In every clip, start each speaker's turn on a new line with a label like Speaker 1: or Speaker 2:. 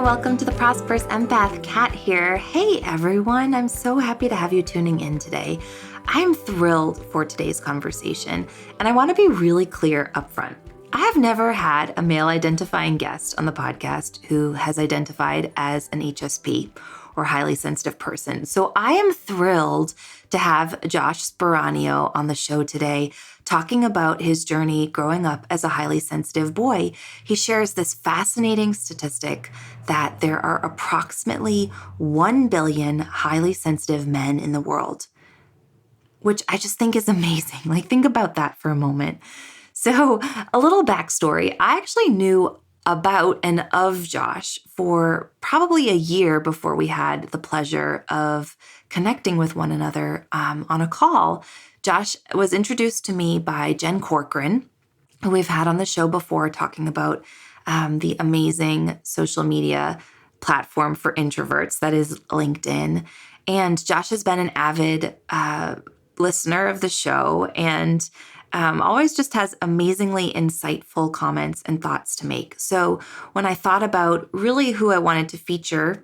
Speaker 1: welcome to the Prosperous Empath. Kat here. Hey everyone, I'm so happy to have you tuning in today. I'm thrilled for today's conversation, and I want to be really clear up front. I have never had a male identifying guest on the podcast who has identified as an HSP or highly sensitive person. So I am thrilled to have Josh Speraneo on the show today, talking about his journey growing up as a highly sensitive boy. He shares this fascinating statistic that there are approximately 1 billion highly sensitive men in the world, which I just think is amazing. Like, think about that for a moment. So a little backstory. I actually knew about and of Josh for probably a year before we had the pleasure of connecting with one another on a call. Josh was introduced to me by Jen Corcoran, who we've had on the show before, talking about the amazing social media platform for introverts that is LinkedIn. And Josh has been an avid listener of the show and always just has amazingly insightful comments and thoughts to make. So when I thought about really who I wanted to feature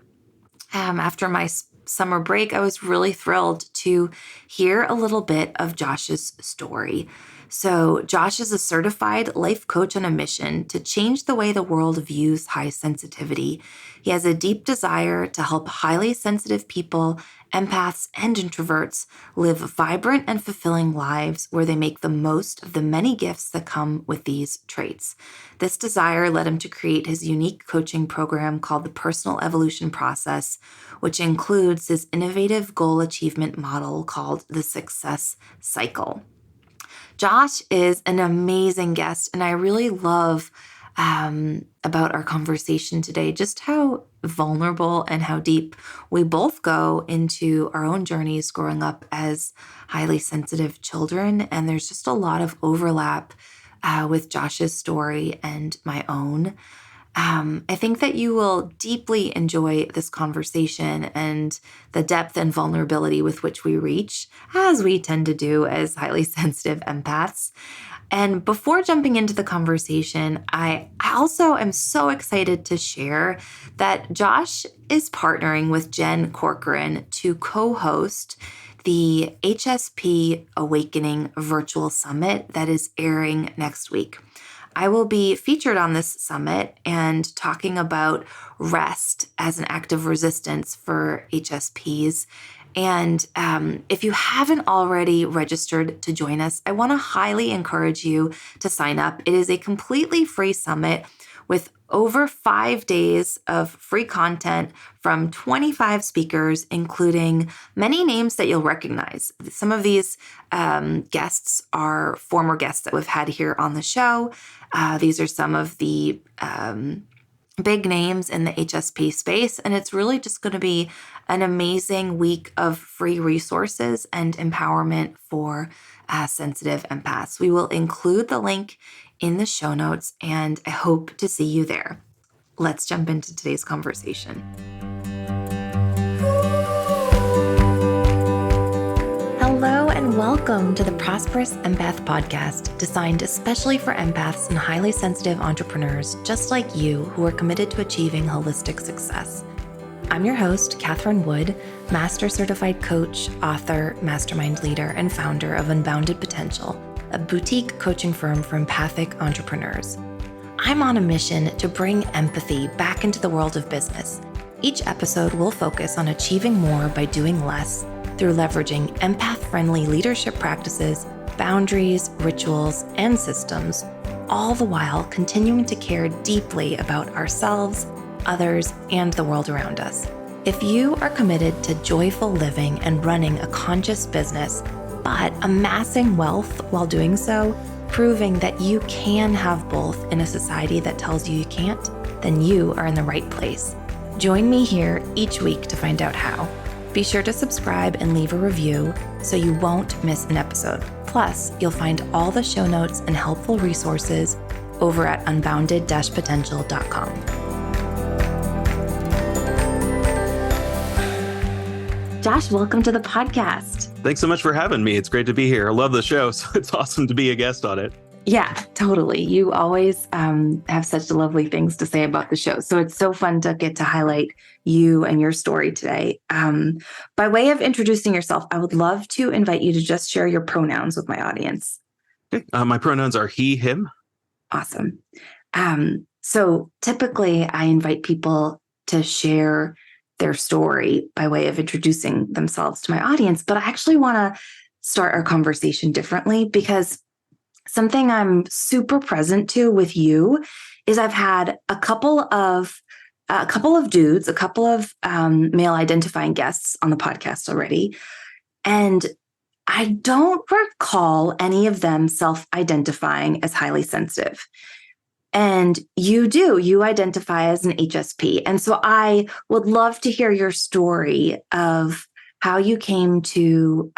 Speaker 1: after my summer break, I was really thrilled to hear a little bit of Josh's story. So Josh is a certified life coach on a mission to change the way the world views high sensitivity. He has a deep desire to help highly sensitive people, empaths, and introverts live vibrant and fulfilling lives where they make the most of the many gifts that come with these traits. This desire led him to create his unique coaching program called the Personal Evolution Process, which includes his innovative goal achievement model called the Success Cycle. Josh is an amazing guest, and I really love about our conversation today, just how vulnerable and how deep we both go into our own journeys growing up as highly sensitive children. And there's just a lot of overlap with Josh's story and my own. I think that you will deeply enjoy this conversation and the depth and vulnerability with which we reach, as we tend to do as highly sensitive empaths. And before jumping into the conversation, I also am so excited to share that Josh is partnering with Jen Corcoran to co-host the HSP Awakening Virtual Summit that is airing next week. I will be featured on this summit and talking about rest as an act of resistance for HSPs. And if you haven't already registered to join us, I want to highly encourage you to sign up. It is a completely free summit with over 5 days of free content from 25 speakers, including many names that you'll recognize. Some of these guests are former guests that we've had here on the show. These are some of the big names in the HSP space, and it's really just going to be an amazing week of free resources and empowerment for sensitive empaths. We will include the link in the show notes, and I hope to see you there. Let's jump into today's conversation. Hello and welcome to the Prosperous Empath podcast, designed especially for empaths and highly sensitive entrepreneurs just like you who are committed to achieving holistic success. I'm your host, Catherine Wood, Master Certified Coach, author, mastermind leader, and founder of Unbounded Potential, a boutique coaching firm for empathic entrepreneurs. I'm on a mission to bring empathy back into the world of business. Each episode will focus on achieving more by doing less through leveraging empath-friendly leadership practices, boundaries, rituals, and systems, all the while continuing to care deeply about ourselves, others, and the world around us. If you are committed to joyful living and running a conscious business, but amassing wealth while doing so, proving that you can have both in a society that tells you you can't, then you are in the right place. Join me here each week to find out how. Be sure to subscribe and leave a review so you won't miss an episode. Plus, you'll find all the show notes and helpful resources over at unbounded-potential.com. Josh, welcome to the podcast.
Speaker 2: Thanks so much for having me. It's great to be here. I love the show, so it's awesome to be a guest on it.
Speaker 1: Yeah, totally. You always have such lovely things to say about the show. So it's so fun to get to highlight you and your story today. By way of introducing yourself, I would love to invite you to just share your pronouns with my audience.
Speaker 2: Okay. My pronouns are he, him.
Speaker 1: Awesome. So typically, I invite people to share their story by way of introducing themselves to my audience, but I actually want to start our conversation differently because something I'm super present to with you is I've had a couple of dudes, a couple of male identifying guests on the podcast already, and I don't recall any of them self-identifying as highly sensitive. And you do, you identify as an HSP. And so I would love to hear your story of how you came to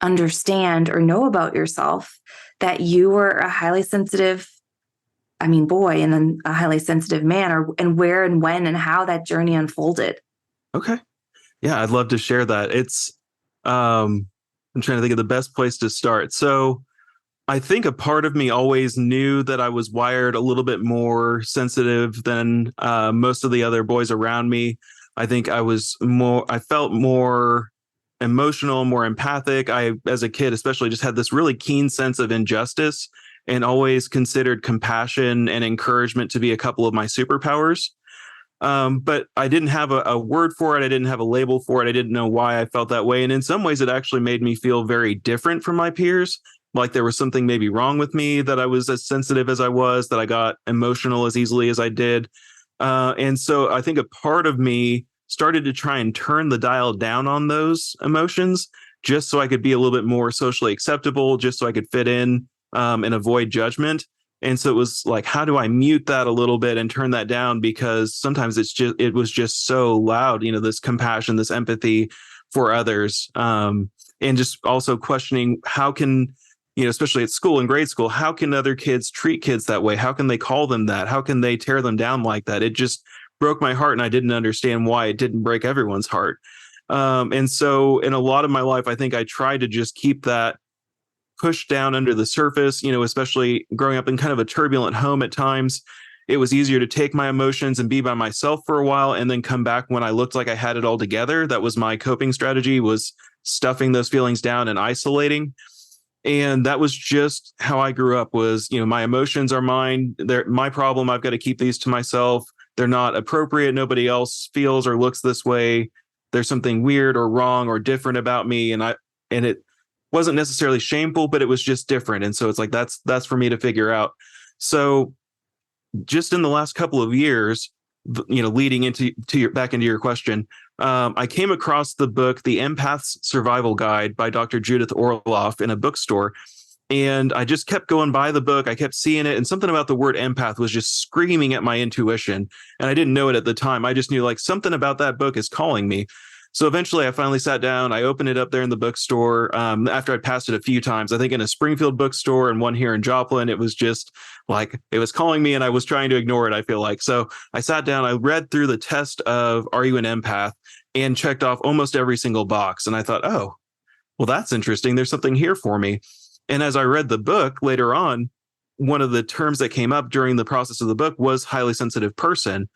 Speaker 1: understand or know about yourself that you were a highly sensitive, boy, and then a highly sensitive man, and where and when and how that journey unfolded.
Speaker 2: Okay. Yeah, I'd love to share that. I'm trying to think of the best place to start. So I think a part of me always knew that I was wired a little bit more sensitive than most of the other boys around me. I think I felt more emotional, more empathic. As a kid, especially, just had this really keen sense of injustice and always considered compassion and encouragement to be a couple of my superpowers. But I didn't have a word for it. I didn't have a label for it. I didn't know why I felt that way. And in some ways, it actually made me feel very different from my peers. Like there was something maybe wrong with me, that I was as sensitive as I was, that I got emotional as easily as I did. And so I think a part of me started to try and turn the dial down on those emotions just so I could be a little bit more socially acceptable, just so I could fit in and avoid judgment. And so it was like, how do I mute that a little bit and turn that down? Because sometimes it was just so loud, this compassion, this empathy for others. And just also questioning how can, especially at school, in grade school, how can other kids treat kids that way? How can they call them that? How can they tear them down like that? It just broke my heart, and I didn't understand why it didn't break everyone's heart. And so in a lot of my life, I think I tried to just keep that pushed down under the surface, especially growing up in kind of a turbulent home at times. It was easier to take my emotions and be by myself for a while and then come back when I looked like I had it all together. That was my coping strategy, was stuffing those feelings down and isolating. And that was just how I grew up. Was, my emotions are mine. They're my problem. I've got to keep these to myself. They're not appropriate. Nobody else feels or looks this way. There's something weird or wrong or different about me. And it wasn't necessarily shameful, but it was just different. And so it's like, that's for me to figure out. So just in the last couple of years, leading into your question, I came across the book, The Empaths Survival Guide by Dr. Judith Orloff in a bookstore. And I just kept going by the book. I kept seeing it. And something about the word empath was just screaming at my intuition. And I didn't know it at the time. I just knew like something about that book is calling me. So eventually I finally sat down. I opened it up there in the bookstore after I'd passed it a few times. I think in a Springfield bookstore and one here in Joplin. It was just like it was calling me and I was trying to ignore it, I feel like. So I sat down. I read through the test of Are You an Empath? And checked off almost every single box. And I thought, oh, well, that's interesting. There's something here for me. And as I read the book later on, one of the terms that came up during the process of the book was highly sensitive person.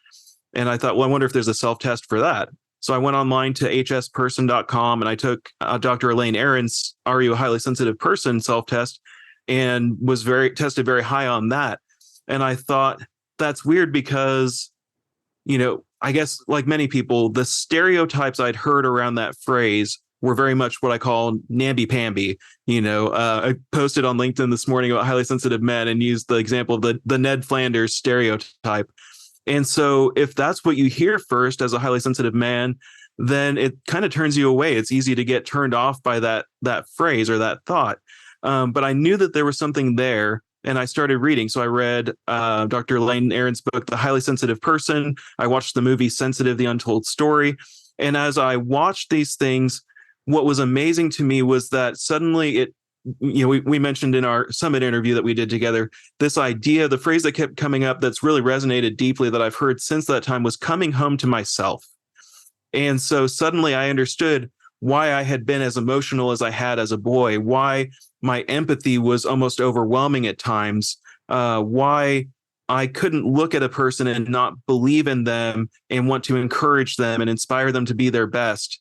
Speaker 2: And I thought, well, I wonder if there's a self-test for that. So I went online to hsperson.com and I took Dr. Elaine Aron's Are You a Highly Sensitive Person self-test and was tested very high on that. And I thought, that's weird because, I guess like many people, the stereotypes I'd heard around that phrase were very much what I call namby-pamby. I posted on LinkedIn this morning about highly sensitive men and used the example of the Ned Flanders stereotype. And so if that's what you hear first as a highly sensitive man, then it kind of turns you away. It's easy to get turned off by that phrase or that thought. But I knew that there was something there. And I started reading. So I read Dr. Elaine Aron's book, The Highly Sensitive Person. I watched the movie Sensitive, The Untold Story. And as I watched these things, what was amazing to me was that suddenly we mentioned in our summit interview that we did together, this idea, the phrase that kept coming up that's really resonated deeply that I've heard since that time was coming home to myself. And so suddenly I understood why I had been as emotional as I had as a boy, why my empathy was almost overwhelming at times, why I couldn't look at a person and not believe in them and want to encourage them and inspire them to be their best.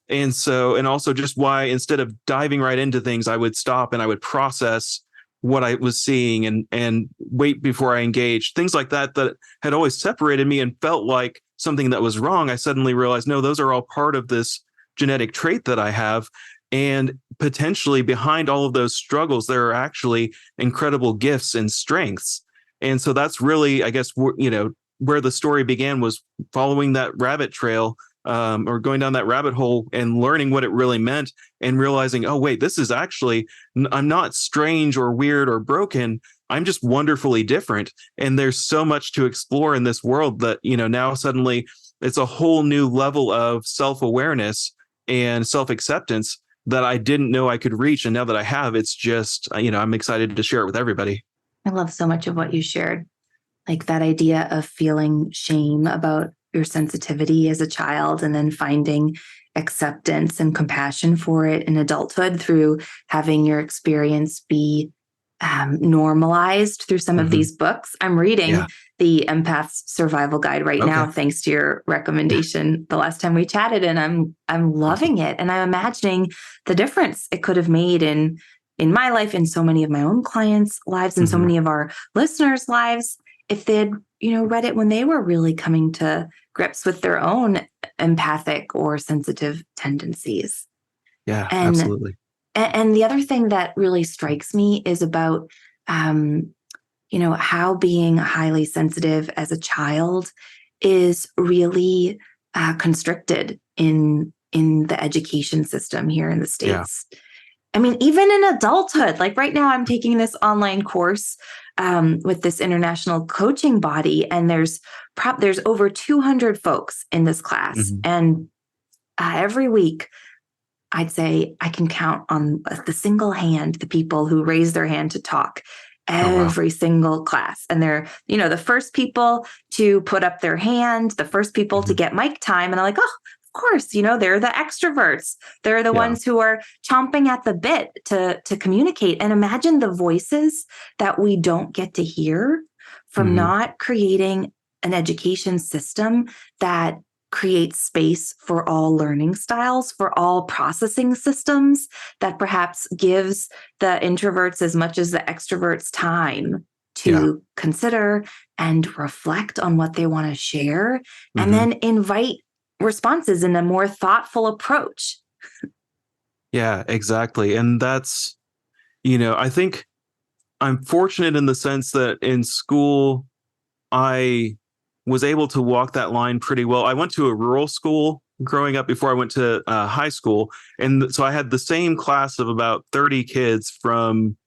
Speaker 2: And so, and also just why instead of diving right into things, I would stop and I would process what I was seeing and wait before I engaged. Things like that that had always separated me and felt like something that was wrong. I suddenly realized, no, those are all part of this genetic trait that I have. And potentially behind all of those struggles, there are actually incredible gifts and strengths. And so that's really, I guess, where the story began, was following that rabbit trail, or going down that rabbit hole and learning what it really meant and realizing, oh, wait, this is actually, I'm not strange or weird or broken. I'm just wonderfully different. And there's so much to explore in this world that, now suddenly it's a whole new level of self-awareness and self-acceptance that I didn't know I could reach. And now that I have, it's just, I'm excited to share it with everybody.
Speaker 1: I love so much of what you shared, like that idea of feeling shame about your sensitivity as a child and then finding acceptance and compassion for it in adulthood through having your experience be normalized through some of these books. I'm reading the Empaths Survival Guide right now, thanks to your recommendation the last time we chatted, and I'm loving it. And I'm imagining the difference it could have made in my life, in so many of my own clients' lives, and so many of our listeners' lives, if they'd, read it when they were really coming to grips with their own empathic or sensitive tendencies.
Speaker 2: Yeah,
Speaker 1: and
Speaker 2: absolutely.
Speaker 1: And the other thing that really strikes me is about, how being highly sensitive as a child is really constricted in the education system here in the States. Yeah. I mean, even in adulthood, like right now, I'm taking this online course with this international coaching body, and there's over 200 folks in this class, and every week, I'd say I can count on the single hand the people who raise their hand to talk every single class. And they're, the first people to put up their hand, the first people to get mic time. And I'm like, oh, of course, they're the extroverts. They're the ones who are chomping at the bit to communicate. And imagine the voices that we don't get to hear from not creating an education system that create space for all learning styles, for all processing systems, that perhaps gives the introverts as much as the extroverts time to consider and reflect on what they want to share, and then invite responses in a more thoughtful approach.
Speaker 2: Yeah, exactly. And that's, I think I'm fortunate in the sense that in school, I was able to walk that line pretty well. I went to a rural school growing up before I went to high school. And so I had the same class of about 30 kids from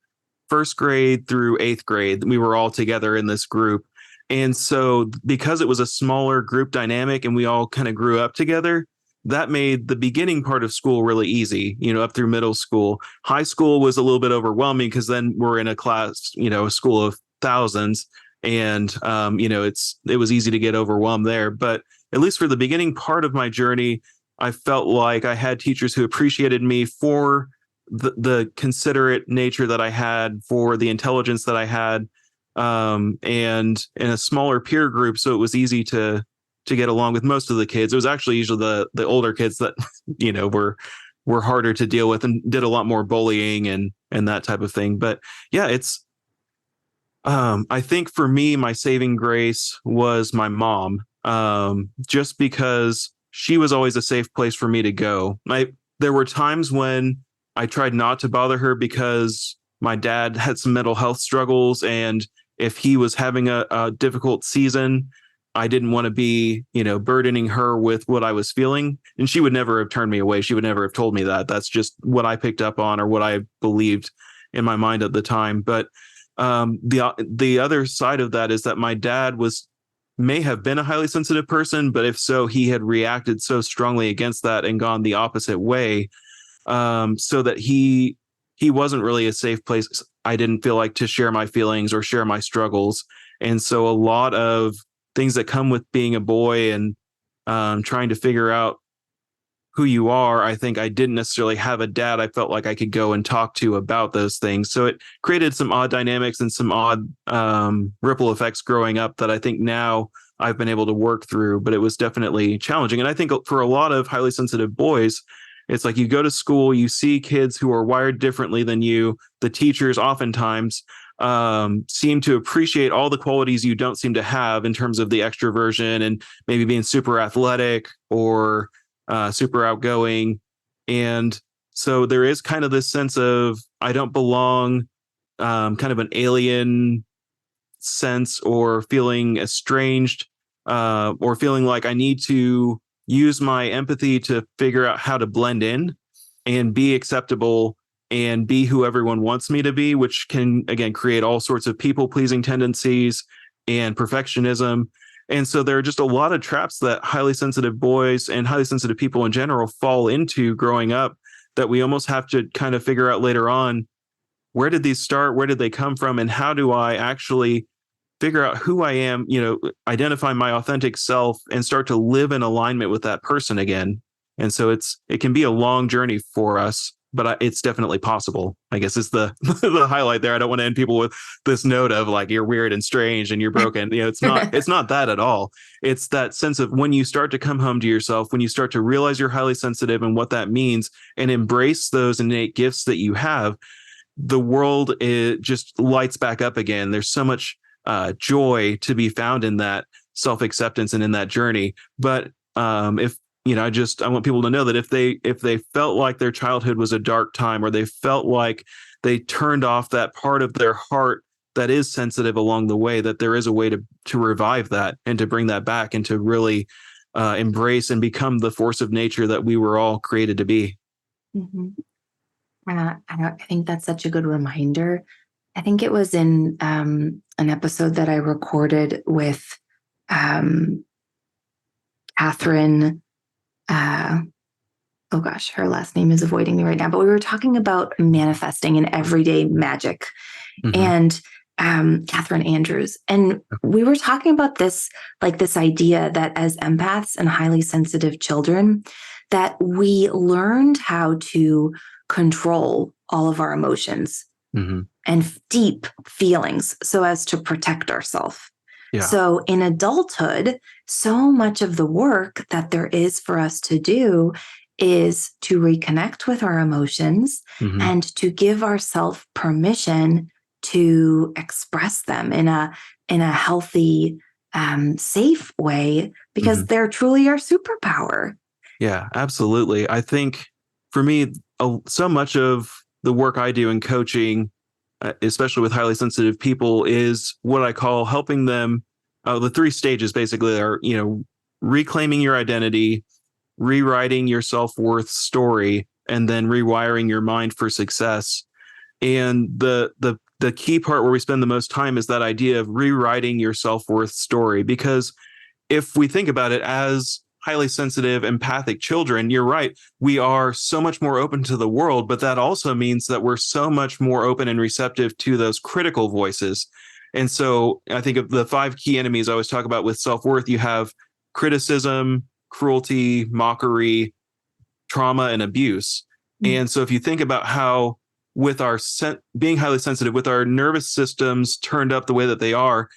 Speaker 2: first grade through eighth grade. We were all together in this group. And so because it was a smaller group dynamic and we all kind of grew up together, that made the beginning part of school really easy, up through middle school. High school was a little bit overwhelming because then we're in a class, a school of thousands. And, it was easy to get overwhelmed there. But at least for the beginning part of my journey, I felt like I had teachers who appreciated me for the considerate nature that I had, for the intelligence that I had, and in a smaller peer group. So it was easy to get along with most of the kids. It was actually usually the older kids that, were harder to deal with and did a lot more bullying and that type of thing. But yeah, it's, I think for me, my saving grace was my mom, just because she was always a safe place for me to go. There were times when I tried not to bother her because my dad had some mental health struggles. And if he was having a difficult season, I didn't want to be, burdening her with what I was feeling. And she would never have turned me away. She would never have told me that. That's just what I picked up on or what I believed in my mind at the time. But the other side of that is that my dad may have been a highly sensitive person, but if so, he had reacted so strongly against that and gone the opposite way, so that he wasn't really a safe place. I didn't feel like to share my feelings or share my struggles. And so a lot of things that come with being a boy and trying to figure out who you are, I think I didn't necessarily have a dad I felt like I could go and talk to about those things. So it created some odd dynamics and some odd ripple effects growing up that I think now I've been able to work through, but it was definitely challenging. And I think for a lot of highly sensitive boys, it's like you go to school, you see kids who are wired differently than you. The teachers oftentimes seem to appreciate all the qualities you don't seem to have in terms of the extroversion and maybe being super athletic or super outgoing. And so there is kind of this sense of I don't belong, kind of an alien sense, or feeling estranged, or feeling like I need to use my empathy to figure out how to blend in and be acceptable and be who everyone wants me to be, which can, again, create all sorts of people pleasing tendencies and perfectionism. And so there are just a lot of traps that highly sensitive boys and highly sensitive people in general fall into growing up that we almost have to kind of figure out later on, where did these start? Where did they come from? And how do I actually figure out who I am, identify my authentic self and start to live in alignment with that person again? And so it can be a long journey for us, but it's definitely possible, I guess, is the the highlight there. I don't want to end people with this note of like, you're weird and strange and you're broken. It's not that at all. It's that sense of when you start to come home to yourself, when you start to realize you're highly sensitive and what that means and embrace those innate gifts that you have, the world just lights back up again. There's so much joy to be found in that self-acceptance and in that journey. But if I want people to know that if they felt like their childhood was a dark time, or they felt like they turned off that part of their heart that is sensitive along the way, that there is a way to revive that and to bring that back and to really embrace and become the force of nature that we were all created to be.
Speaker 1: Mm-hmm. I think that's such a good reminder. I think it was in an episode that I recorded with Catherine. Oh gosh, her last name is avoiding me right now, but we were talking about manifesting and everyday magic. Mm-hmm. And Catherine Andrews. And we were talking about this idea that as empaths and highly sensitive children, that we learned how to control all of our emotions, mm-hmm. and deep feelings so as to protect ourselves. Yeah. So in adulthood, so much of the work that there is for us to do is to reconnect with our emotions, mm-hmm. and to give ourselves permission to express them in a healthy, safe way, because mm-hmm. they're truly our superpower.
Speaker 2: Yeah, absolutely. I think for me, so much of the work I do in coaching, especially with highly sensitive people, is what I call helping them. The three stages basically are, reclaiming your identity, rewriting your self-worth story, and then rewiring your mind for success. And the key part where we spend the most time is that idea of rewriting your self-worth story. Because if we think about it as highly sensitive, empathic children, you're right, we are so much more open to the world, but that also means that we're so much more open and receptive to those critical voices. And so I think of the 5 key enemies I always talk about with self-worth, you have criticism, cruelty, mockery, trauma, and abuse. Mm-hmm. And so if you think about how with our being highly sensitive, with our nervous systems turned up the way that they are,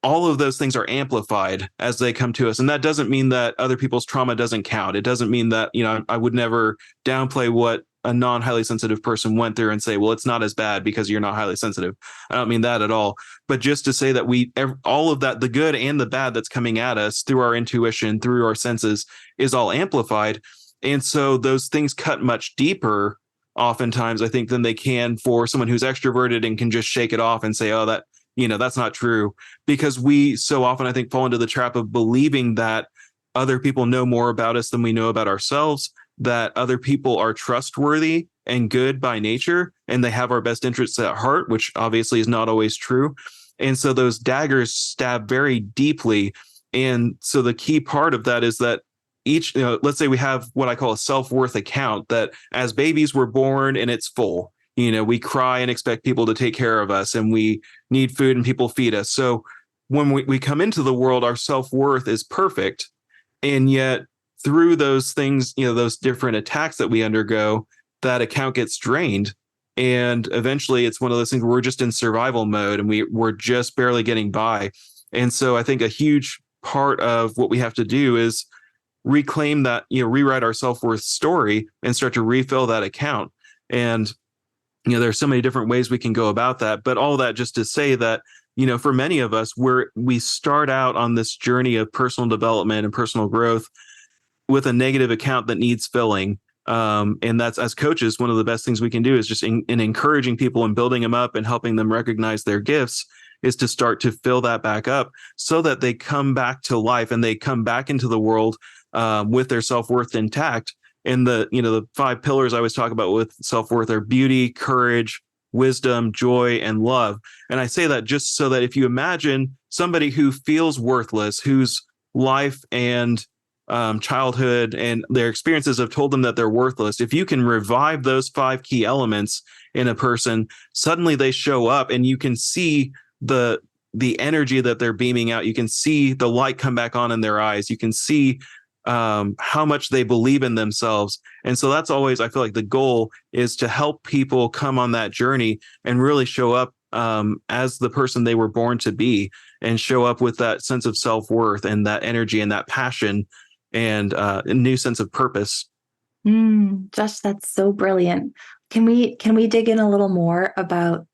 Speaker 2: all of those things are amplified as they come to us. And that doesn't mean that other people's trauma doesn't count. It doesn't mean that, I would never downplay what a non-highly sensitive person went through and say, well, it's not as bad because you're not highly sensitive. I don't mean that at all. But just to say that all of that, the good and the bad that's coming at us through our intuition, through our senses, is all amplified. And so those things cut much deeper oftentimes, I think, than they can for someone who's extroverted and can just shake it off and say, oh, that, that's not true. Because we so often, I think, fall into the trap of believing that other people know more about us than we know about ourselves, that other people are trustworthy and good by nature, and they have our best interests at heart, which obviously is not always true. And so those daggers stab very deeply. And so the key part of that is that each, let's say we have what I call a self-worth account, that as babies we're born and it's full. We cry and expect people to take care of us, and we need food and people feed us. So when we come into the world, our self-worth is perfect. And yet through those things, those different attacks that we undergo, that account gets drained. And eventually it's one of those things where we're just in survival mode and we're just barely getting by. And so I think a huge part of what we have to do is reclaim that, rewrite our self-worth story and start to refill that account. And, there's so many different ways we can go about that. But all that just to say that, for many of us, we start out on this journey of personal development and personal growth with a negative account that needs filling. And that's, as coaches, one of the best things we can do is just in encouraging people and building them up and helping them recognize their gifts, is to start to fill that back up so that they come back to life and they come back into the world with their self-worth intact. And the 5 pillars I always talk about with self-worth are beauty, courage, wisdom, joy, and love. And I say that just so that if you imagine somebody who feels worthless, whose life and childhood and their experiences have told them that they're worthless, if you can revive those 5 key elements in a person, suddenly they show up and you can see the energy that they're beaming out. You can see the light come back on in their eyes. You can see how much they believe in themselves. And so that's always, I feel like the goal is to help people come on that journey and really show up as the person they were born to be, and show up with that sense of self-worth and that energy and that passion and a new sense of purpose.
Speaker 1: Josh, that's so brilliant. Can we dig in a little more about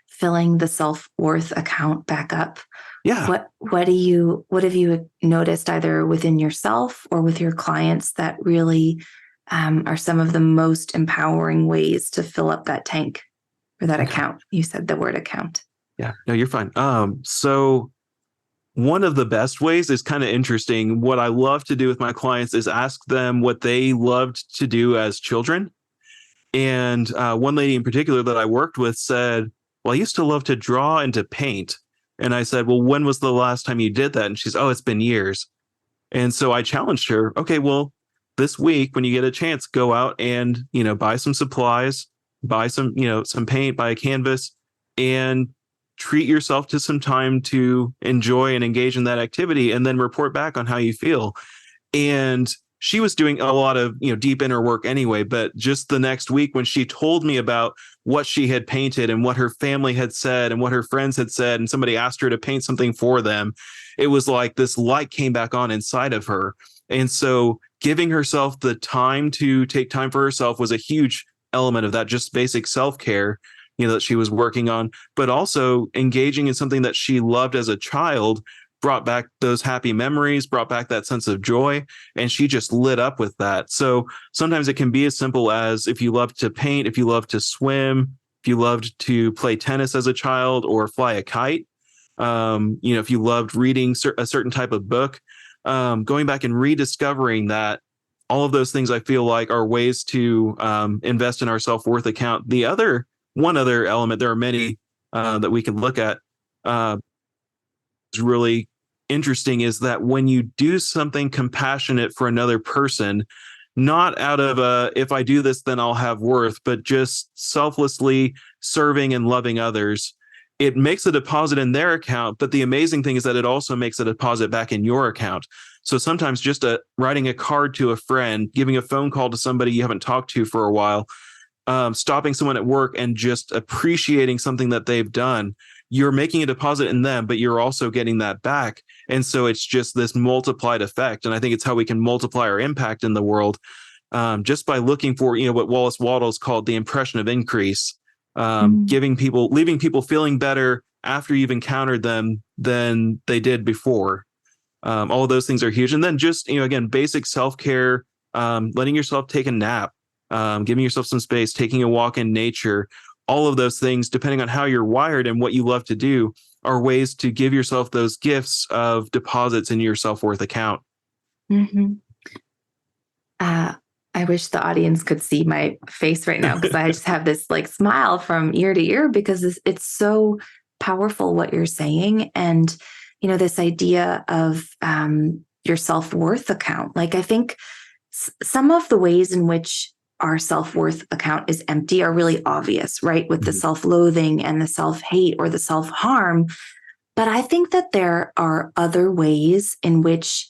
Speaker 1: filling the self-worth account back up?
Speaker 2: Yeah.
Speaker 1: What have you noticed either within yourself or with your clients that really are some of the most empowering ways to fill up that tank or that account? You said the word account.
Speaker 2: Yeah, no, you're fine. So one of the best ways is kind of interesting. What I love to do with my clients is ask them what they loved to do as children. And one lady in particular that I worked with said, well, I used to love to draw and to paint. And I said, well, when was the last time you did that? And she's, oh, it's been years. And so I challenged her, okay, well, this week, when you get a chance, go out and, buy some supplies, buy some, some paint, buy a canvas, and treat yourself to some time to enjoy and engage in that activity, and then report back on how you feel. And she was doing a lot of, deep inner work anyway, but just the next week when she told me about what she had painted and what her family had said and what her friends had said, and somebody asked her to paint something for them, it was like this light came back on inside of her. And so giving herself the time to take time for herself was a huge element of that, just basic self-care, that she was working on, but also engaging in something that she loved as a child brought back those happy memories, brought back that sense of joy, and she just lit up with that. So sometimes it can be as simple as, if you love to paint, if you love to swim, if you loved to play tennis as a child or fly a kite, if you loved reading a certain type of book, going back and rediscovering that. All of those things I feel like are ways to invest in our self-worth account. One other element, there are many that we can look at, is really interesting, is that when you do something compassionate for another person, not out of if I do this, then I'll have worth, but just selflessly serving and loving others, it makes a deposit in their account. But the amazing thing is that it also makes a deposit back in your account. So sometimes just writing a card to a friend, giving a phone call to somebody you haven't talked to for a while, stopping someone at work and just appreciating something that they've done, you're making a deposit in them, but you're also getting that back. And so it's just this multiplied effect. And I think it's how we can multiply our impact in the world, just by looking for, what Wallace Wattles called the impression of increase, leaving people feeling better after you've encountered them than they did before. All of those things are huge. And then just, again, basic self-care, letting yourself take a nap, giving yourself some space, taking a walk in nature, all of those things, depending on how you're wired and what you love to do, are ways to give yourself those gifts of deposits in your self-worth account.
Speaker 1: Mm-hmm. I wish the audience could see my face right now, because I just have this smile from ear to ear, because it's so powerful what you're saying. And, this idea of your self-worth account. I think some of the ways in which our self-worth account is empty are really obvious, right? With the self-loathing and the self-hate or the self-harm. But I think that there are other ways in which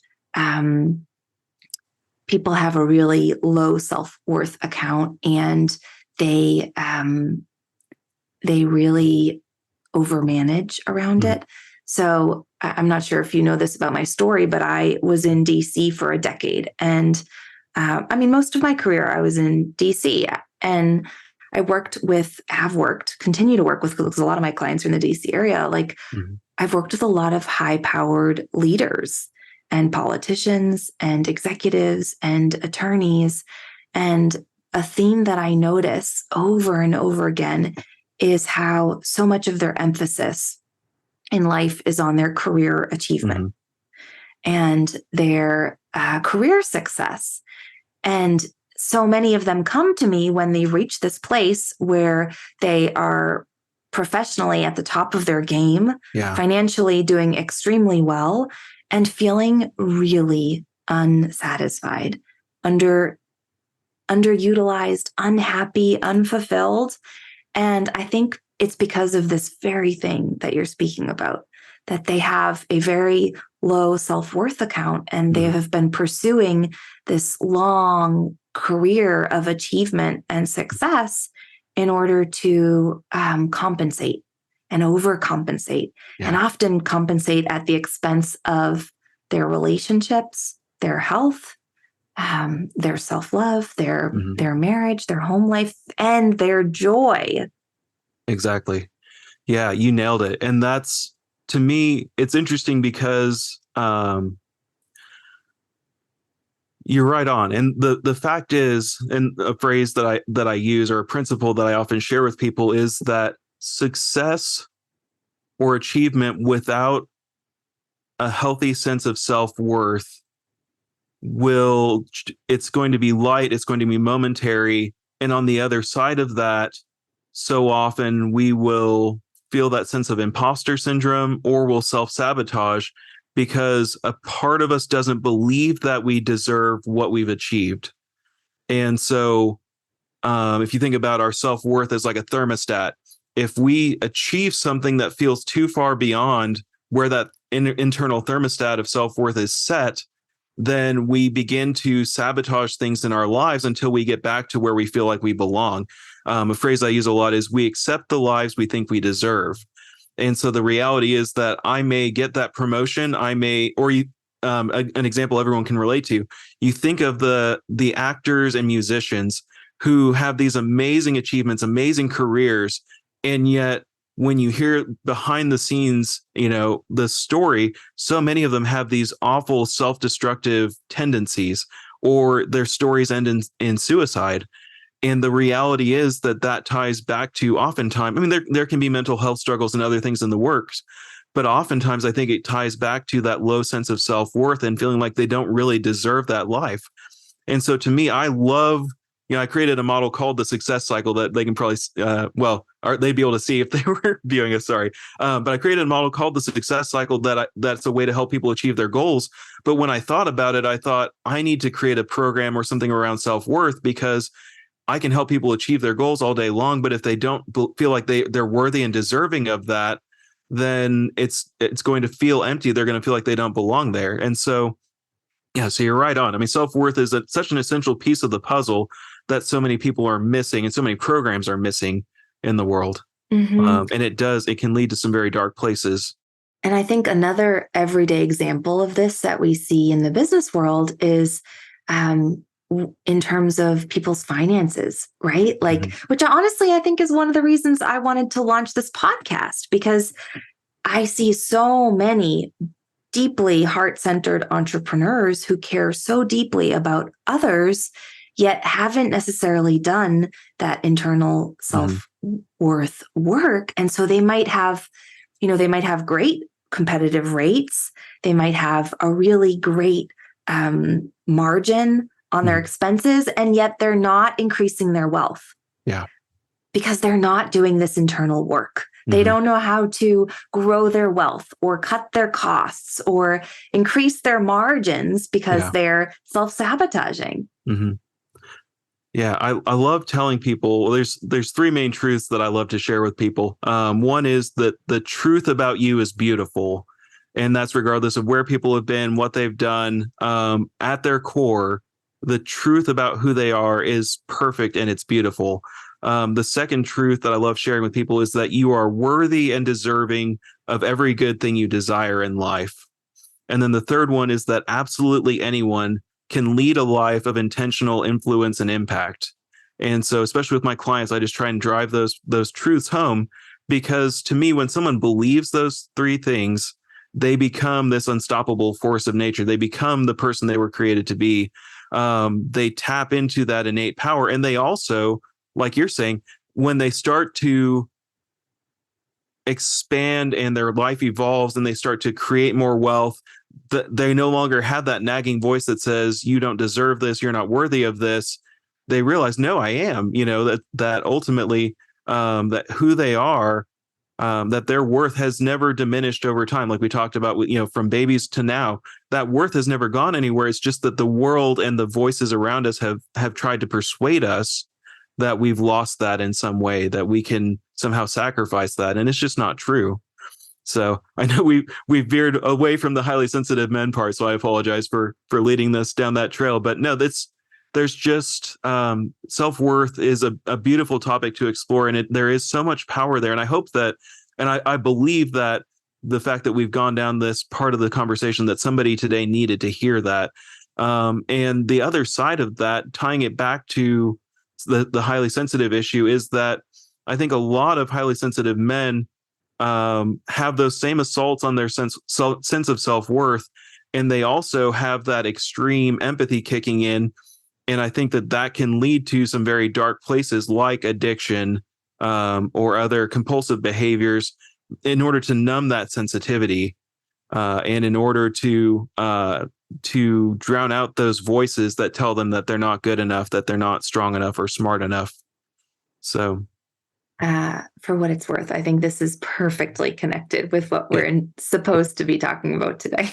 Speaker 1: people have a really low self-worth account, and they really overmanage around
Speaker 2: Mm-hmm.
Speaker 1: it. So I'm not sure if you know this about my story, but I was in DC for a decade. And most of my career I was in DC, and I continue to work with, because a lot of my clients are in the DC area. Like,
Speaker 2: Mm-hmm.
Speaker 1: I've worked with a lot of high powered leaders and politicians and executives and attorneys. And a theme that I notice over and over again is how so much of their emphasis in life is on their career achievement
Speaker 2: Mm-hmm.
Speaker 1: and their career success. And so many of them come to me when they reach this place where they are professionally at the top of their game,
Speaker 2: Yeah.
Speaker 1: financially doing extremely well, and feeling really unsatisfied, underutilized, unhappy, unfulfilled. And I think it's because of this very thing that you're speaking about, that they have a very low self-worth account, and they
Speaker 2: Mm-hmm.
Speaker 1: have been pursuing this long career of achievement and success in order to compensate and overcompensate, and
Speaker 2: Yeah.
Speaker 1: often compensate at the expense of their relationships, their health, their self-love,
Speaker 2: Mm-hmm.
Speaker 1: their marriage, their home life, and their joy.
Speaker 2: Exactly. Yeah, you nailed it. And that's, to me, it's interesting because you're right on. And the fact is, and a phrase that I use, or a principle that I often share with people, is that success or achievement without a healthy sense of self-worth it's going to be light, it's going to be momentary. And on the other side of that, so often we will feel that sense of imposter syndrome, or will self-sabotage because a part of us doesn't believe that we deserve what we've achieved. And so if you think about our self-worth as like a thermostat, if we achieve something that feels too far beyond where that internal thermostat of self-worth is set, then we begin to sabotage things in our lives until we get back to where we feel like we belong. A phrase I use a lot is, we accept the lives we think we deserve. And so the reality is that I may get that promotion, I may, or you, an example everyone can relate to. You think of the actors and musicians who have these amazing achievements, amazing careers, and yet when you hear behind the scenes, the story, so many of them have these awful self-destructive tendencies, or their stories end in suicide. And the reality is that ties back to, oftentimes, there can be mental health struggles and other things in the works, but oftentimes I think it ties back to that low sense of self-worth and feeling like they don't really deserve that life. And so to me, I love, I created a model called the success cycle that they can probably, or they'd be able to see if they were viewing us, sorry. But I created a model called the success cycle that's a way to help people achieve their goals. But when I thought about it, I thought I need to create a program or something around self-worth, because I can help people achieve their goals all day long. But if they don't feel like they're worthy and deserving of that, then it's going to feel empty. They're going to feel like they don't belong there. And so, yeah, so you're right on. Self-worth is such an essential piece of the puzzle that so many people are missing, and so many programs are missing in the world.
Speaker 1: Mm-hmm.
Speaker 2: And it can lead to some very dark places.
Speaker 1: And I think another everyday example of this that we see in the business world is in terms of people's finances, right? Like,
Speaker 2: Mm-hmm.
Speaker 1: which honestly, I think is one of the reasons I wanted to launch this podcast, because I see so many deeply heart-centered entrepreneurs who care so deeply about others, yet haven't necessarily done that internal
Speaker 2: Mm-hmm.
Speaker 1: self-worth work. And so they might have great competitive rates. They might have a really great margin on their
Speaker 2: Mm-hmm.
Speaker 1: expenses, and yet they're not increasing their wealth.
Speaker 2: Yeah.
Speaker 1: Because they're not doing this internal work. They
Speaker 2: Mm-hmm.
Speaker 1: don't know how to grow their wealth or cut their costs or increase their margins, because
Speaker 2: Yeah.
Speaker 1: they're self-sabotaging.
Speaker 2: Mm-hmm. Yeah, I love telling people, well, there's three main truths that I love to share with people. One is that the truth about you is beautiful, and that's regardless of where people have been, what they've done. At their core, the truth about who they are is perfect and it's beautiful. The second truth that I love sharing with people is that you are worthy and deserving of every good thing you desire in life. And then the third one is that absolutely anyone can lead a life of intentional influence and impact. And so, especially with my clients, I just try and drive those truths home, because to me, when someone believes those three things, they become this unstoppable force of nature. They become the person they were created to be. They tap into that innate power, and they also, like you're saying, when they start to expand and their life evolves and they start to create more wealth, they no longer have that nagging voice that says, you don't deserve this, you're not worthy of this. They realize, no, I am, that ultimately, that who they are, that their worth has never diminished over time. Like we talked about, from babies to now, that worth has never gone anywhere. It's just that the world and the voices around us have tried to persuade us that we've lost that in some way, that we can somehow sacrifice that. And it's just not true. So I know we've veered away from the highly sensitive men part. So I apologize for leading this down that trail. But no, there's just self-worth is a beautiful topic to explore. And there is so much power there. And I hope that, and I believe that the fact that we've gone down this part of the conversation, that somebody today needed to hear that. And the other side of that, tying it back to the highly sensitive issue, is that I think a lot of highly sensitive men have those same assaults on their sense of self-worth, and they also have that extreme empathy kicking in. And I think that can lead to some very dark places like addiction, or other compulsive behaviors, in order to numb that sensitivity, and in order to drown out those voices that tell them that they're not good enough, that they're not strong enough or smart enough. So,
Speaker 1: for what it's worth, I think this is perfectly connected with what we're supposed to be talking about today.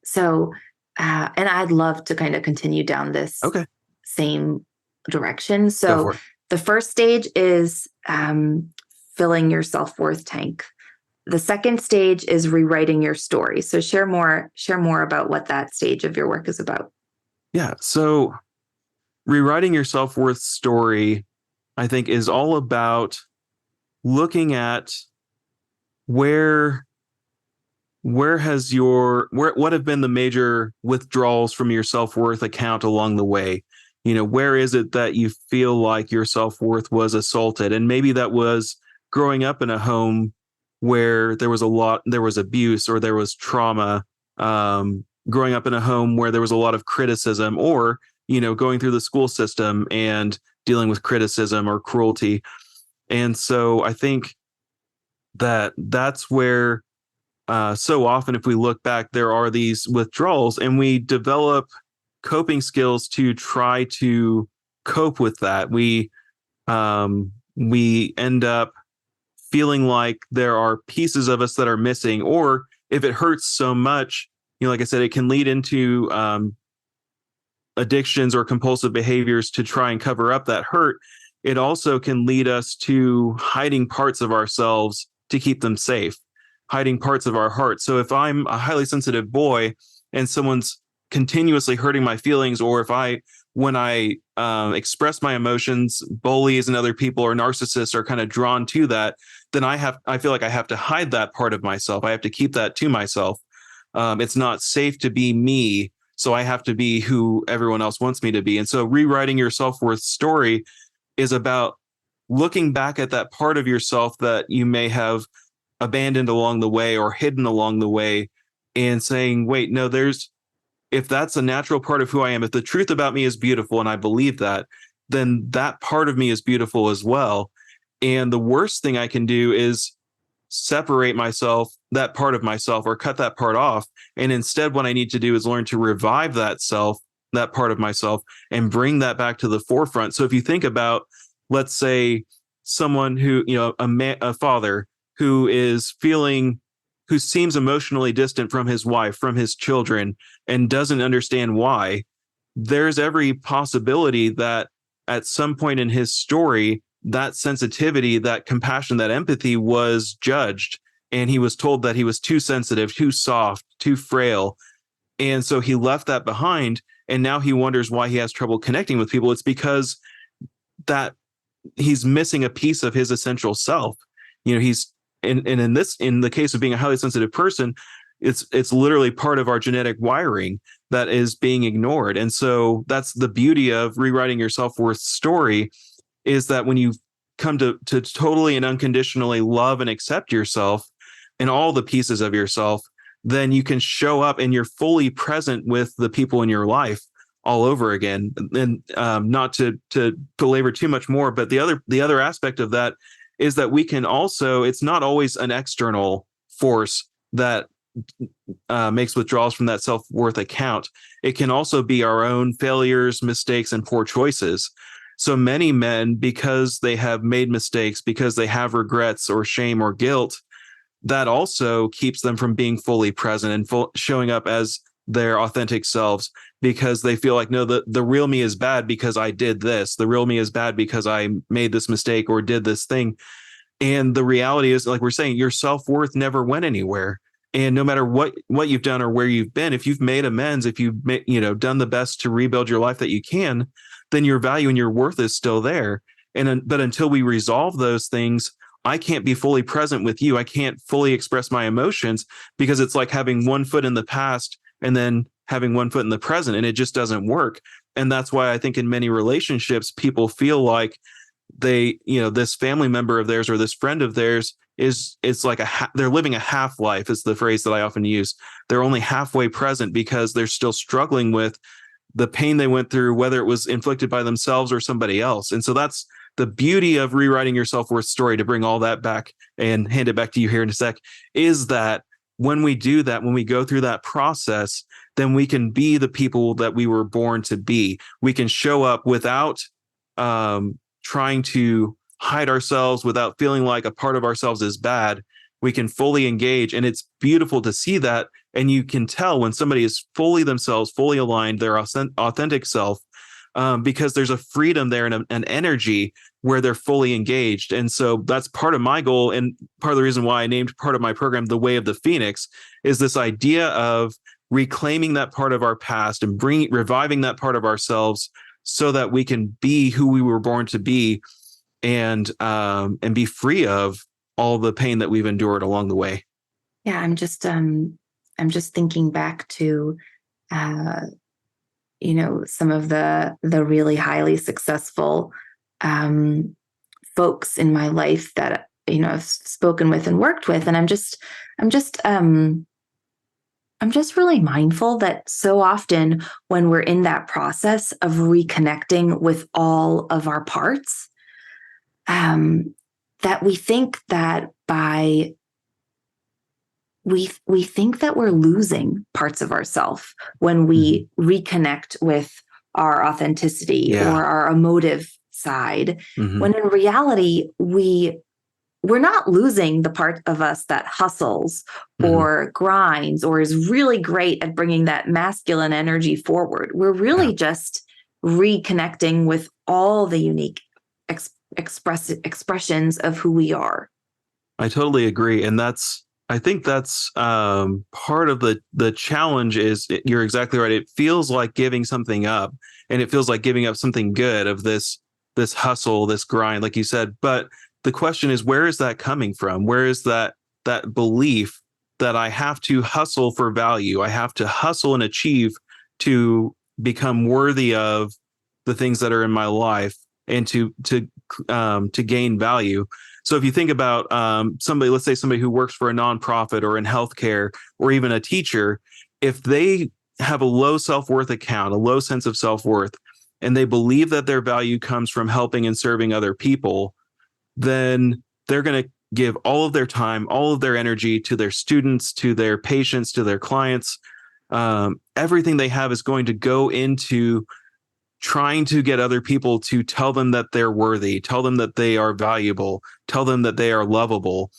Speaker 1: So, and I'd love to kind of continue down this same direction. So the first stage is filling your self-worth tank. The second stage is rewriting your story. So share more about what that stage of your work is about.
Speaker 2: Yeah. So rewriting your self-worth story, I think, is all about looking at what have been the major withdrawals from your self-worth account along the way. Where is it that you feel like your self-worth was assaulted? And maybe that was growing up in a home where there was abuse or there was trauma, growing up in a home where there was a lot of criticism, or, going through the school system and dealing with criticism or cruelty. And so I think that's where, so often, if we look back, there are these withdrawals, and we develop coping skills to try to cope with that. We end up feeling like there are pieces of us that are missing, or if it hurts so much, like I said, it can lead into addictions or compulsive behaviors to try and cover up that hurt. It also can lead us to hiding parts of ourselves to keep them safe, hiding parts of our heart. So if I'm a highly sensitive boy and someone's continuously hurting my feelings, or when I express my emotions, bullies and other people or narcissists are kind of drawn to that, then I feel like I have to hide that part of myself. I have to keep that to myself. It's not safe to be me, so I have to be who everyone else wants me to be. And so rewriting your self-worth story is about looking back at that part of yourself that you may have abandoned along the way or hidden along the way, and saying, wait, no, if that's a natural part of who I am, if the truth about me is beautiful and I believe that, then that part of me is beautiful as well. And the worst thing I can do is separate that part of myself, or cut that part off. And instead, what I need to do is learn to revive that part of myself, and bring that back to the forefront. So if you think about, let's say, someone who, a father who seems emotionally distant from his wife, from his children, and doesn't understand why, there's every possibility that at some point in his story, that sensitivity, that compassion, that empathy was judged, and he was told that he was too sensitive, too soft, too frail. And so he left that behind. And now he wonders why he has trouble connecting with people. It's because that he's missing a piece of his essential self. He's in the case of being a highly sensitive person, it's literally part of our genetic wiring that is being ignored. And so that's the beauty of rewriting your self-worth story, is that when you come to totally and unconditionally love and accept yourself and all the pieces of yourself, then you can show up and you're fully present with the people in your life all over again. And not to belabor too much more, but the other aspect of that is that we can also, it's not always an external force that makes withdrawals from that self-worth account. It can also be our own failures, mistakes, and poor choices. So many men, because they have made mistakes, because they have regrets or shame or guilt, that also keeps them from being fully present and showing up as their authentic selves, because they feel like, no, the real me is bad because I did this. The real me is bad because I made this mistake or did this thing. And the reality is, like we're saying, your self-worth never went anywhere. And no matter what you've done or where you've been, if you've made amends, if you've done the best to rebuild your life that you can, then your value and your worth is still there. But until we resolve those things, I can't be fully present with you. I can't fully express my emotions, because it's like having one foot in the past and then having one foot in the present, and it just doesn't work. And that's why I think in many relationships, people feel like this family member of theirs or this friend of theirs it's like they're living a half life, is the phrase that I often use. They're only halfway present because they're still struggling with the pain they went through, whether it was inflicted by themselves or somebody else. And so that's the beauty of rewriting your self-worth story, to bring all that back and hand it back to you here in a sec, is that when we do that, when we go through that process, then we can be the people that we were born to be. We can show up without trying to hide ourselves, without feeling like a part of ourselves is bad. We can fully engage. And it's beautiful to see that. And you can tell when somebody is fully themselves, fully aligned, their authentic self, because there's a freedom there and an energy where they're fully engaged. And so that's part of my goal. And part of the reason why I named part of my program The Way of the Phoenix is this idea of reclaiming that part of our past and reviving that part of ourselves, so that we can be who we were born to be, and be free of all the pain that we've endured along the way.
Speaker 1: Yeah, I'm just thinking back to some of the really highly successful folks in my life that I've spoken with and worked with, and I'm just really mindful that so often when we're in that process of reconnecting with all of our parts, that we think that we think that we're losing parts of ourselves when we reconnect with our authenticity or our emotive side, when in reality we're not losing the part of us that hustles or grinds or is really great at bringing that masculine energy forward. We're really just reconnecting with all the unique expressions of who we are.
Speaker 2: I totally agree. And I think that's part of the challenge. Is you're exactly right. It feels like giving something up, and it feels like giving up something good of this hustle, this grind, like you said. But the question is, where is that coming from? Where is that belief that I have to hustle for value? I have to hustle and achieve to become worthy of the things that are in my life and to gain value. So if you think about somebody, let's say somebody who works for a nonprofit or in healthcare or even a teacher, if they have a low self-worth account, a low sense of self-worth, and they believe that their value comes from helping and serving other people, then they're going to give all of their time, all of their energy to their students, to their patients, to their clients. Everything they have is going to go into trying to get other people to tell them that they're worthy, tell them that they are valuable, tell them that they are lovable.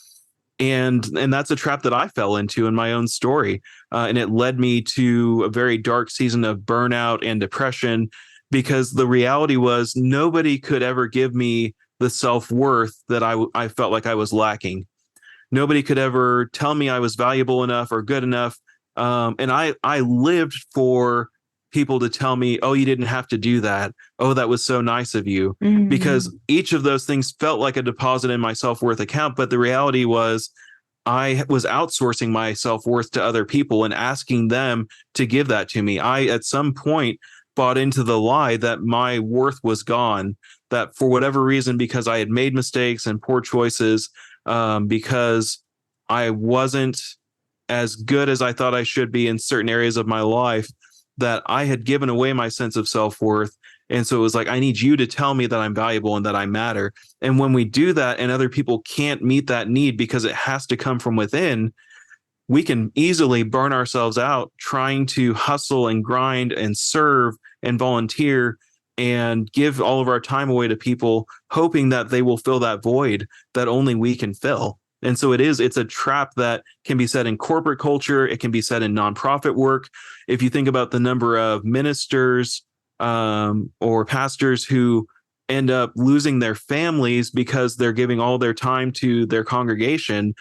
Speaker 2: And that's a trap that I fell into in my own story. And it led me to a very dark season of burnout and depression, because the reality was nobody could ever give me the self-worth that I felt like I was lacking. Nobody could ever tell me I was valuable enough or good enough And I lived for people to tell me, oh, you didn't have to do that. Oh, that was so nice of you. Because
Speaker 1: Mm,
Speaker 2: each of those things felt like a deposit in my self-worth account. But the reality was I was outsourcing my self-worth to other people and asking them to give that to me. I, at some point, bought into the lie that my worth was gone, that for whatever reason, because I had made mistakes and poor choices, because I wasn't as good as I thought I should be in certain areas of my life, that I had given away my sense of self-worth. And so it was like, I need you to tell me that I'm valuable and that I matter. And when we do that and other people can't meet that need because it has to come from within, we can easily burn ourselves out trying to hustle and grind and serve and volunteer and give all of our time away to people, hoping that they will fill that void that only we can fill. And so it's a trap that can be set in corporate culture. It can be set in nonprofit work. If you think about the number of ministers or pastors who end up losing their families because they're giving all their time to their congregation,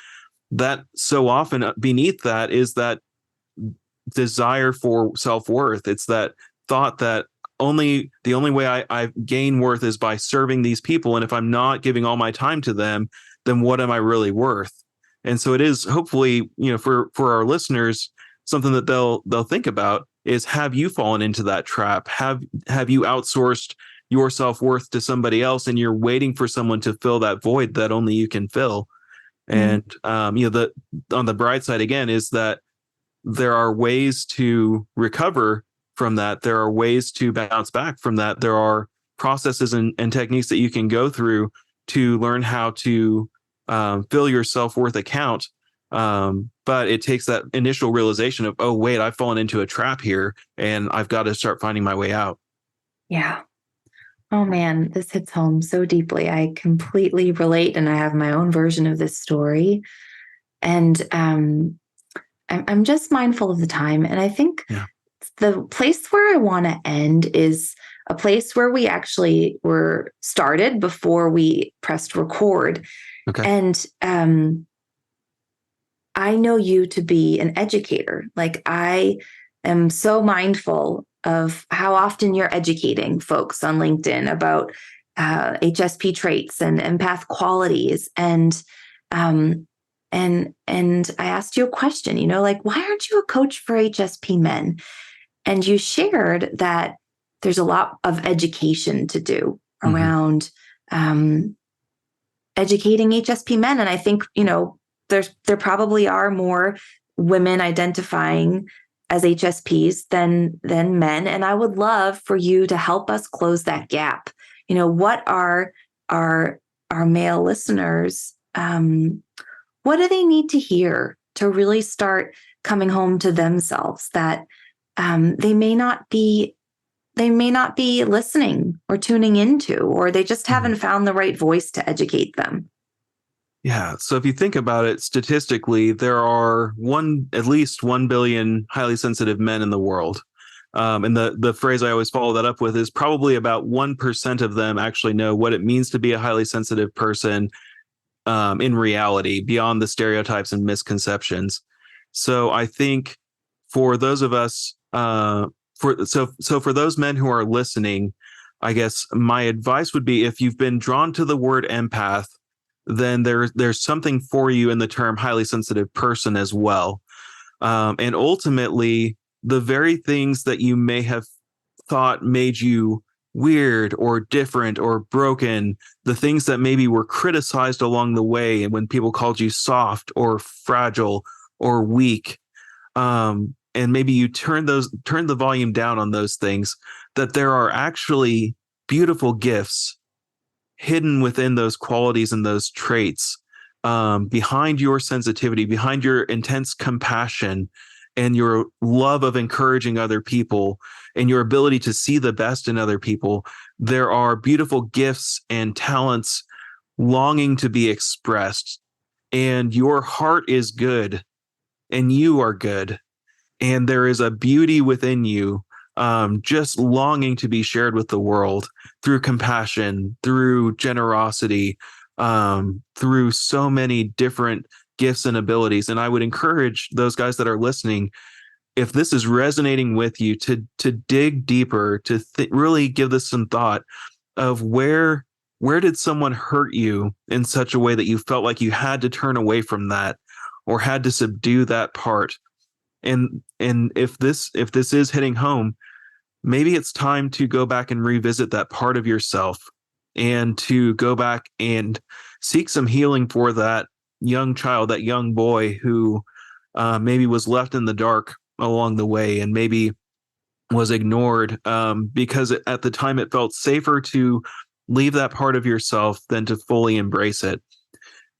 Speaker 2: that so often beneath that is that desire for self-worth. It's that thought that the only way I gain worth is by serving these people. And if I'm not giving all my time to them, then what am I really worth? And so it is hopefully, for our listeners, something that they'll think about is, have you fallen into that trap? Have you outsourced your self-worth to somebody else and you're waiting for someone to fill that void that only you can fill?
Speaker 1: mm,
Speaker 2: And the on the bright side again is that there are ways to recover from that. There are ways to bounce back from that. There are processes and techniques that you can go through to learn how to fill your self-worth account. But it takes that initial realization of, oh, wait, I've fallen into a trap here and I've got to start finding my way out.
Speaker 1: yeah. Oh man, this hits home so deeply. I completely relate, and I have my own version of this story. And I'm just mindful of the time. And I think
Speaker 2: Yeah.
Speaker 1: the place where I want to end is a place where we actually were started before we pressed record.
Speaker 2: Okay.
Speaker 1: And I know you to be an educator. Like, I am so mindful of how often you're educating folks on LinkedIn about HSP traits and empath qualities. Um, and I asked you a question, like, why aren't you a coach for HSP men? And you shared that there's a lot of education to do
Speaker 2: Mm-hmm.
Speaker 1: around educating HSP men. And I think, there probably are more women identifying as HSPs than men. And I would love for you to help us close that gap. What are our male listeners? What do they need to hear to really start coming home to themselves, that they may not be listening or tuning into, or they just
Speaker 2: Mm-hmm.
Speaker 1: haven't found the right voice to educate them?
Speaker 2: Yeah. So if you think about it statistically, there are at least 1 billion highly sensitive men in the world. And the phrase I always follow that up with is, probably about 1% of them actually know what it means to be a highly sensitive person in reality, beyond the stereotypes and misconceptions. So I think for those of us, for those men who are listening, I guess my advice would be, if you've been drawn to the word empath, then there's something for you in the term highly sensitive person as well. And ultimately, the very things that you may have thought made you weird or different or broken, the things that maybe were criticized along the way, and when people called you soft or fragile or weak, and maybe you turn the volume down on those things, that there are actually beautiful gifts hidden within those qualities and those traits, behind your sensitivity, behind your intense compassion and your love of encouraging other people and your ability to see the best in other people. There are beautiful gifts and talents longing to be expressed. And your heart is good and you are good. And there is a beauty within you, just longing to be shared with the world through compassion, through generosity, through so many different gifts and abilities. And I would encourage those guys that are listening if this is resonating with you, to dig deeper, to really give this some thought of where did someone hurt you in such a way that you felt like you had to turn away from that or had to subdue that part. And if this is hitting home, maybe it's time to go back and revisit that part of yourself and to go back and seek some healing for that young child, that young boy who maybe was left in the dark along the way and maybe was ignored because at the time it felt safer to leave that part of yourself than to fully embrace it.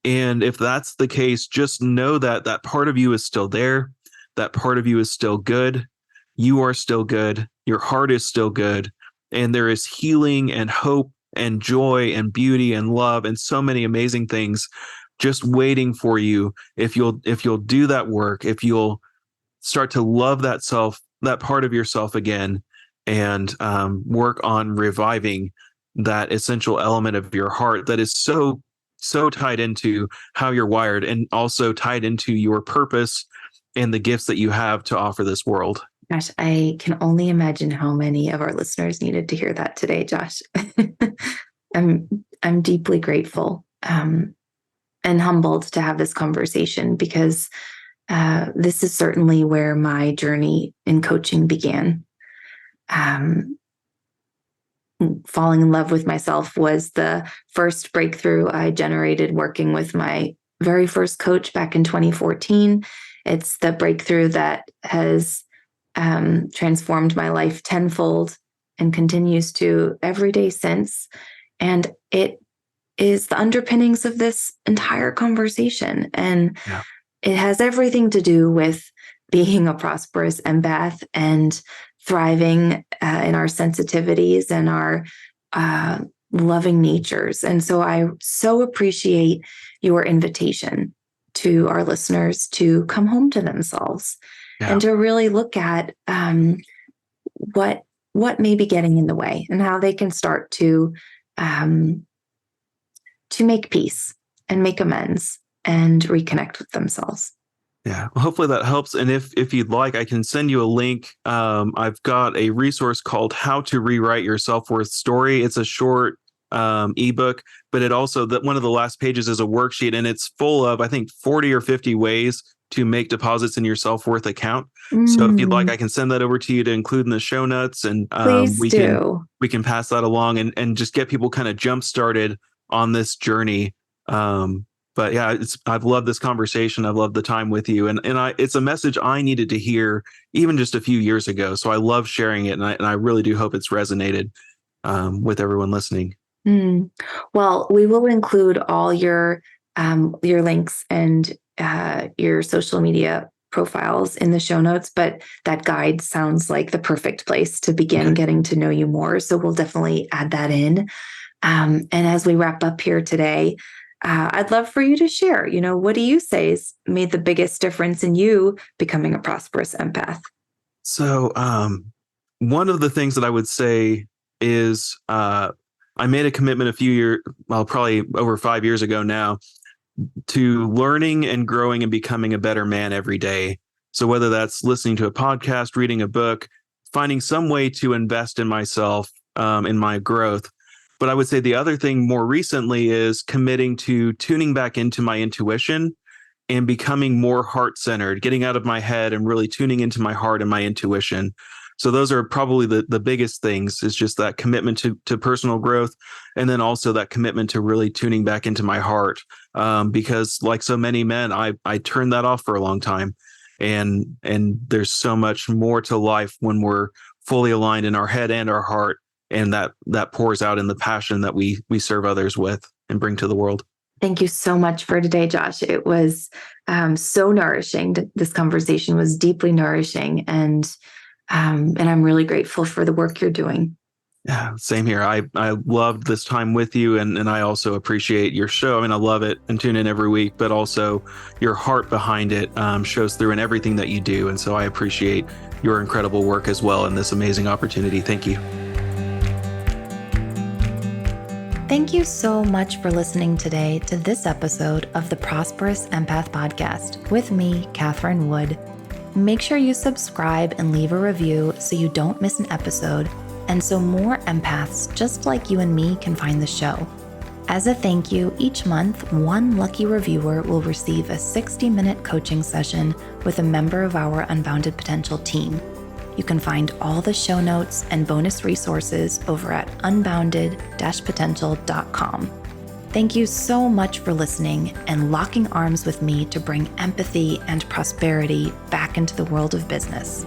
Speaker 2: And if that's the case, just know that that part of you is still there. That part of you is still good. You are still good. Your heart is still good. And there is healing and hope and joy and beauty and love and so many amazing things just waiting for you if you'll do that work, if you'll start to love that part of yourself again, and work on reviving that essential element of your heart that is so tied into how you're wired and also tied into your purpose and the gifts that you have to offer this world.
Speaker 1: Gosh, I can only imagine how many of our listeners needed to hear that today, Josh. I'm deeply grateful and humbled to have this conversation because this is certainly where my journey in coaching began. Falling in love with myself was the first breakthrough I generated working with my very first coach back in 2014. It's the breakthrough that has transformed my life tenfold and continues to every day since. And it is the underpinnings of this entire conversation. And it has everything to do with being a prosperous empath and thriving in our sensitivities and our loving natures. And so I so appreciate your invitation to our listeners to come home to themselves and to really look at what may be getting in the way and how they can start to make peace and make amends and reconnect with themselves.
Speaker 2: Yeah, well, hopefully that helps. And if you'd like, I can send you a link. I've got a resource called How to Rewrite Your Self-Worth Story. It's a short ebook, but it also, that one of the last pages is a worksheet, and it's full of, I think, 40 or 50 ways to make deposits in your self-worth account. So if you'd like, I can send that over to you to include in the show notes, and we can pass that along and just get people kind of jump started on this journey. But yeah, I've loved this conversation. I've loved the time with you, and it's a message I needed to hear even just a few years ago. So I love sharing it, and I really do hope it's resonated with everyone listening.
Speaker 1: Well, we will include all your links and your social media profiles in the show notes, but that guide sounds like the perfect place to begin getting to know you more. So we'll definitely add that in. And as we wrap up here today, I'd love for you to share, what do you say has made the biggest difference in you becoming a prosperous empath?
Speaker 2: So one of the things that I would say is I made a commitment probably over 5 years ago now, to learning and growing and becoming a better man every day. So whether that's listening to a podcast, reading a book, finding some way to invest in myself, in my growth. But I would say the other thing more recently is committing to tuning back into my intuition and becoming more heart-centered, getting out of my head and really tuning into my heart and my intuition. So those are probably the biggest things, is just that commitment to personal growth. And then also that commitment to really tuning back into my heart. Because like so many men, I turned that off for a long time. And there's so much more to life when we're fully aligned in our head and our heart. And that pours out in the passion that we serve others with and bring to the world.
Speaker 1: Thank you so much for today, Josh. It was so nourishing. This conversation was deeply nourishing, and I'm really grateful for the work you're doing.
Speaker 2: Yeah, same here. I loved this time with you, and I also appreciate your show. I mean, I love it and tune in every week, but also your heart behind it shows through in everything that you do. And so I appreciate your incredible work as well and this amazing opportunity. Thank you.
Speaker 1: Thank you so much for listening today to this episode of the Prosperous Empath Podcast with me, Catherine Wood. Make sure you subscribe and leave a review so you don't miss an episode, and so more empaths just like you and me can find the show. As a thank you, each month, one lucky reviewer will receive a 60-minute coaching session with a member of our Unbounded Potential team. You can find all the show notes and bonus resources over at unbounded-potential.com. Thank you so much for listening and locking arms with me to bring empathy and prosperity back into the world of business.